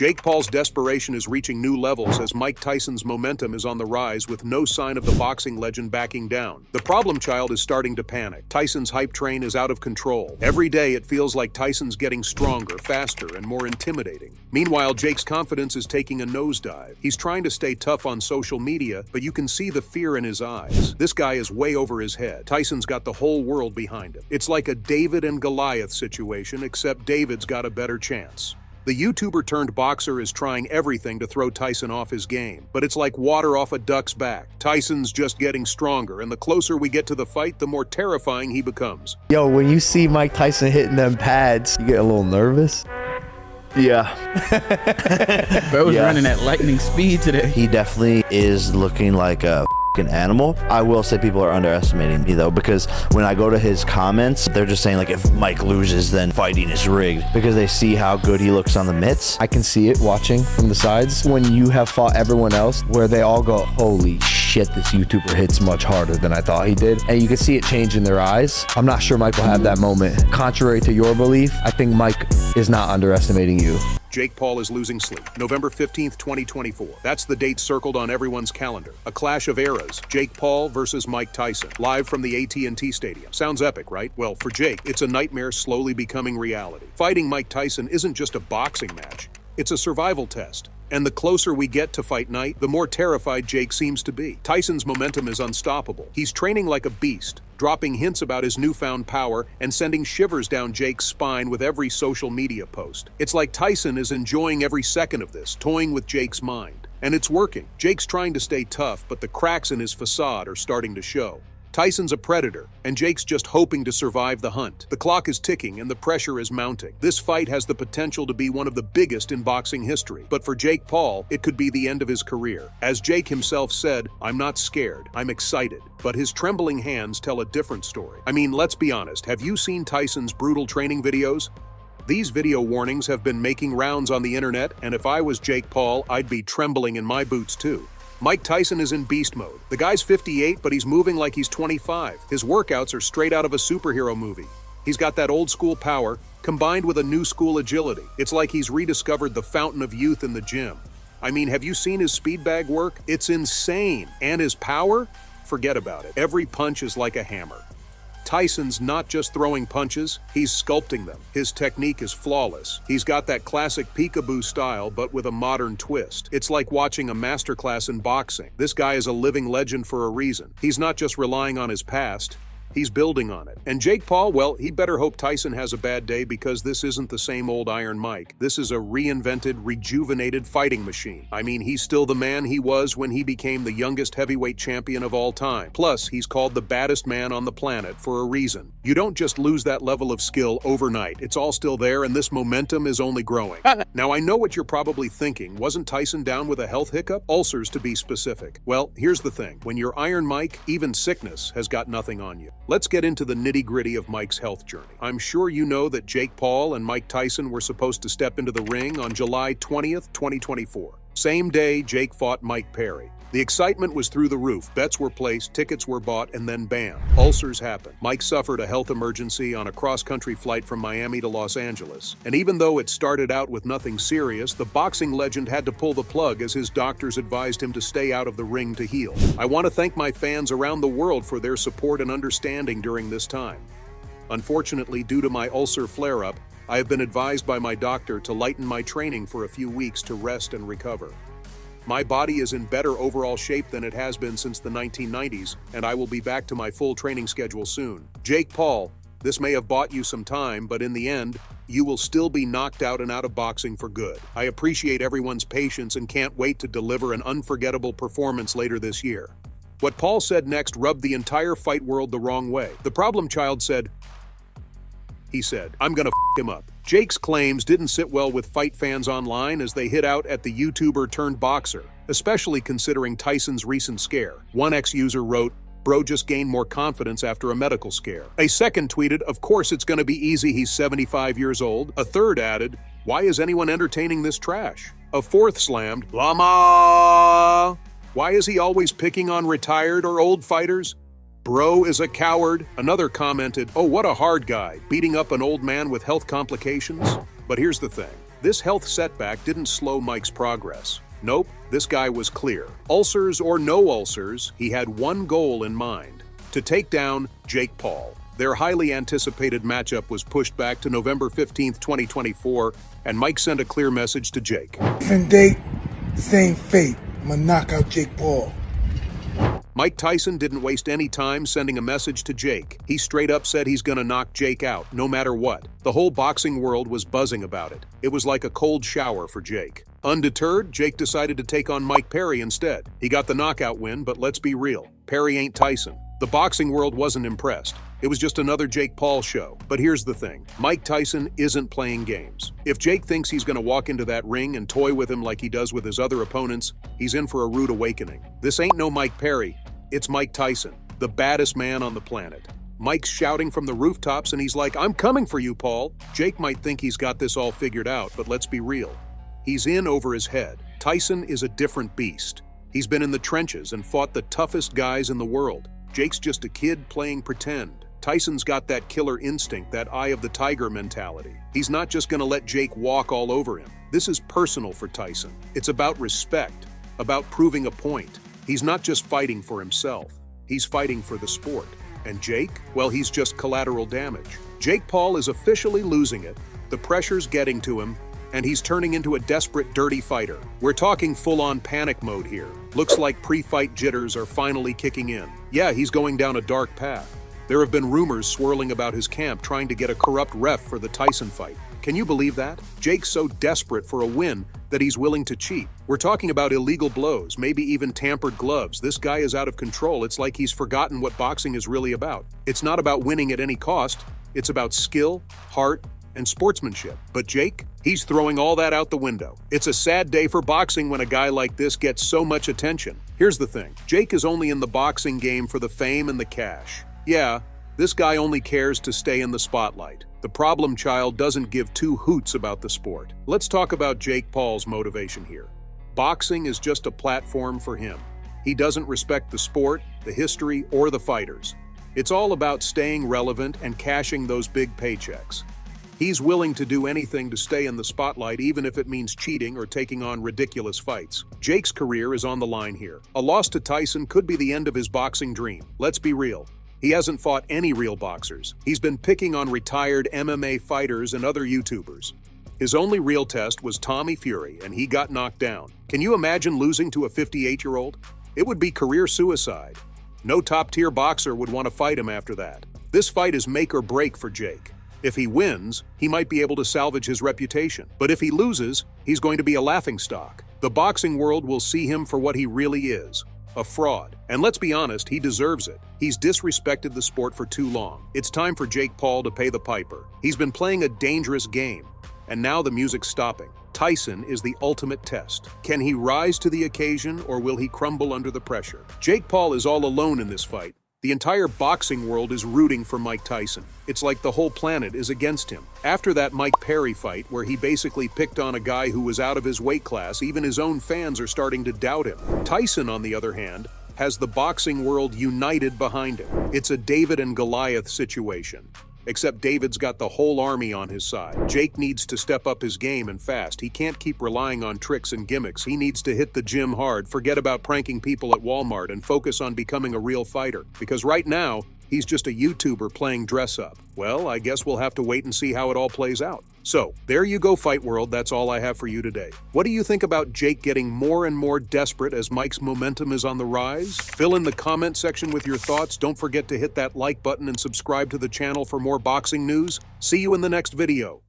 Jake Paul's desperation is reaching new levels as Mike Tyson's momentum is on the rise with no sign of the boxing legend backing down. The problem child is starting to panic. Tyson's hype train is out of control. Every day it feels like Tyson's getting stronger, faster, and more intimidating. Meanwhile, Jake's confidence is taking a nosedive. He's trying to stay tough on social media, but you can see the fear in his eyes. This guy is way over his head. Tyson's got the whole world behind him. It's like a David and Goliath situation, except David's got a better chance. The YouTuber turned boxer is trying everything to throw Tyson off his game, but it's like water off a duck's back. Tyson's just getting stronger, and the closer we get to the fight, the more terrifying he becomes. Yo, when you see Mike Tyson hitting them pads, you get a little nervous? Yeah. Bro was running at lightning speed today. He definitely is looking like a an animal. I will say people are underestimating me though, because when I go to his comments, they're just saying like, if Mike loses, then fighting is rigged, because they see how good he looks on the mitts. I can see it watching from the sides when you have fought everyone else, where they all go, holy shit, this YouTuber hits much harder than I thought he did. And you can see it change in their eyes. I'm not sure Mike will have that moment. Contrary to your belief, I think Mike is not underestimating you. Jake Paul is losing sleep. November 15th, 2024. That's the date circled on everyone's calendar. A clash of eras. Jake Paul versus Mike Tyson. Live from the AT&T Stadium. Sounds epic, right? Well, for Jake, it's a nightmare slowly becoming reality. Fighting Mike Tyson isn't just a boxing match. It's a survival test. And the closer we get to fight night, the more terrified Jake seems to be. Tyson's momentum is unstoppable. He's training like a beast, dropping hints about his newfound power and sending shivers down Jake's spine with every social media post. It's like Tyson is enjoying every second of this, toying with Jake's mind. And it's working. Jake's trying to stay tough, but the cracks in his facade are starting to show. Tyson's a predator, and Jake's just hoping to survive the hunt. The clock is ticking and the pressure is mounting. This fight has the potential to be one of the biggest in boxing history. But for Jake Paul, it could be the end of his career. As Jake himself said, "I'm not scared, I'm excited." But his trembling hands tell a different story. I mean, let's be honest, have you seen Tyson's brutal training videos? These video warnings have been making rounds on the internet, and if I was Jake Paul, I'd be trembling in my boots too. Mike Tyson is in beast mode. The guy's 58, but he's moving like he's 25. His workouts are straight out of a superhero movie. He's got that old school power, combined with a new school agility. It's like he's rediscovered the fountain of youth in the gym. I mean, have you seen his speed bag work? It's insane. And his power? Forget about it. Every punch is like a hammer. Tyson's not just throwing punches, he's sculpting them. His technique is flawless. He's got that classic peekaboo style, but with a modern twist. It's like watching a masterclass in boxing. This guy is a living legend for a reason. He's not just relying on his past, he's building on it. And Jake Paul, well, he better hope Tyson has a bad day, because this isn't the same old Iron Mike. This is a reinvented, rejuvenated fighting machine. I mean, he's still the man he was when he became the youngest heavyweight champion of all time. Plus, he's called the baddest man on the planet for a reason. You don't just lose that level of skill overnight. It's all still there, and this momentum is only growing. Now, I know what you're probably thinking. Wasn't Tyson down with a health hiccup? Ulcers, to be specific. Well, here's the thing. When you're Iron Mike, even sickness has got nothing on you. Let's get into the nitty-gritty of Mike's health journey. I'm sure you know that Jake Paul and Mike Tyson were supposed to step into the ring on July 20th, 2024. Same day, Jake fought Mike Perry. The excitement was through the roof. Bets were placed, tickets were bought, and then bam, ulcers happened. Mike suffered a health emergency on a cross-country flight from Miami to Los Angeles. And even though it started out with nothing serious, the boxing legend had to pull the plug as his doctors advised him to stay out of the ring to heal. I want to thank my fans around the world for their support and understanding during this time. Unfortunately, due to my ulcer flare-up, I have been advised by my doctor to lighten my training for a few weeks to rest and recover. My body is in better overall shape than it has been since the 1990s, and I will be back to my full training schedule soon. Jake Paul, this may have bought you some time, but in the end, you will still be knocked out and out of boxing for good. I appreciate everyone's patience and can't wait to deliver an unforgettable performance later this year. What Paul said next rubbed the entire fight world the wrong way. The problem child said, "I'm gonna f him up." Jake's claims didn't sit well with fight fans online as they hit out at the YouTuber turned boxer, especially considering Tyson's recent scare. One ex-user wrote, "Bro just gained more confidence after a medical scare." A second tweeted, "Of course it's gonna be easy, he's 75 years old." A third added, "Why is anyone entertaining this trash?" A fourth slammed, "Llama! Why is he always picking on retired or old fighters? Bro is a coward." Another commented, "Oh, what a hard guy, beating up an old man with health complications." But here's the thing. This health setback didn't slow Mike's progress. Nope, this guy was clear. Ulcers or no ulcers, he had one goal in mind: to take down Jake Paul. Their highly anticipated matchup was pushed back to November 15th, 2024, and Mike sent a clear message to Jake. Different date, same fate. I'm gonna knock out Jake Paul. Mike Tyson didn't waste any time sending a message to Jake. He straight up said he's gonna knock Jake out, no matter what. The whole boxing world was buzzing about it. It was like a cold shower for Jake. Undeterred, Jake decided to take on Mike Perry instead. He got the knockout win, but let's be real, Perry ain't Tyson. The boxing world wasn't impressed. It was just another Jake Paul show. But here's the thing, Mike Tyson isn't playing games. If Jake thinks he's gonna walk into that ring and toy with him like he does with his other opponents, he's in for a rude awakening. This ain't no Mike Perry, it's Mike Tyson, the baddest man on the planet. Mike's shouting from the rooftops and he's like, "I'm coming for you, Paul." Jake might think he's got this all figured out, but let's be real. He's in over his head. Tyson is a different beast. He's been in the trenches and fought the toughest guys in the world. Jake's just a kid playing pretend. Tyson's got that killer instinct, that eye of the tiger mentality. He's not just gonna let Jake walk all over him. This is personal for Tyson. It's about respect, about proving a point. He's not just fighting for himself. He's fighting for the sport. And Jake? Well, he's just collateral damage. Jake Paul is officially losing it. The pressure's getting to him, and he's turning into a desperate, dirty fighter. We're talking full-on panic mode here. Looks like pre-fight jitters are finally kicking in. Yeah, he's going down a dark path. There have been rumors swirling about his camp trying to get a corrupt ref for the Tyson fight. Can you believe that? Jake's so desperate for a win that he's willing to cheat. We're talking about illegal blows, maybe even tampered gloves. This guy is out of control. It's like he's forgotten what boxing is really about. It's not about winning at any cost. It's about skill, heart, and sportsmanship. But Jake? He's throwing all that out the window. It's a sad day for boxing when a guy like this gets so much attention. Here's the thing. Jake is only in the boxing game for the fame and the cash. Yeah, this guy only cares to stay in the spotlight. The problem child doesn't give two hoots about the sport. Let's talk about Jake Paul's motivation here. Boxing is just a platform for him. He doesn't respect the sport, the history, or the fighters. It's all about staying relevant and cashing those big paychecks. He's willing to do anything to stay in the spotlight, even if it means cheating or taking on ridiculous fights. Jake's career is on the line here. A loss to Tyson could be the end of his boxing dream. Let's be real. He hasn't fought any real boxers. He's been picking on retired MMA fighters and other YouTubers. His only real test was Tommy Fury, and he got knocked down. Can you imagine losing to a 58-year-old? It would be career suicide. No top-tier boxer would want to fight him after that. This fight is make or break for Jake. If he wins, he might be able to salvage his reputation. But if he loses, he's going to be a laughingstock. The boxing world will see him for what he really is. A fraud. And let's be honest, he deserves it. He's disrespected the sport for too long. It's time for Jake Paul to pay the piper. He's been playing a dangerous game, and now the music's stopping. Tyson is the ultimate test. Can he rise to the occasion, or will he crumble under the pressure? Jake Paul is all alone in this fight. The entire boxing world is rooting for Mike Tyson. It's like the whole planet is against him. After that Mike Perry fight, where he basically picked on a guy who was out of his weight class, even his own fans are starting to doubt him. Tyson, on the other hand, has the boxing world united behind him. It's a David and Goliath situation. Except David's got the whole army on his side. Jake needs to step up his game and fast. He can't keep relying on tricks and gimmicks. He needs to hit the gym hard, forget about pranking people at Walmart, and focus on becoming a real fighter. Because right now, he's just a YouTuber playing dress up. Well, I guess we'll have to wait and see how it all plays out. So, there you go, Fight World. That's all I have for you today. What do you think about Jake getting more and more desperate as Mike's momentum is on the rise? Fill in the comment section with your thoughts. Don't forget to hit that like button and subscribe to the channel for more boxing news. See you in the next video.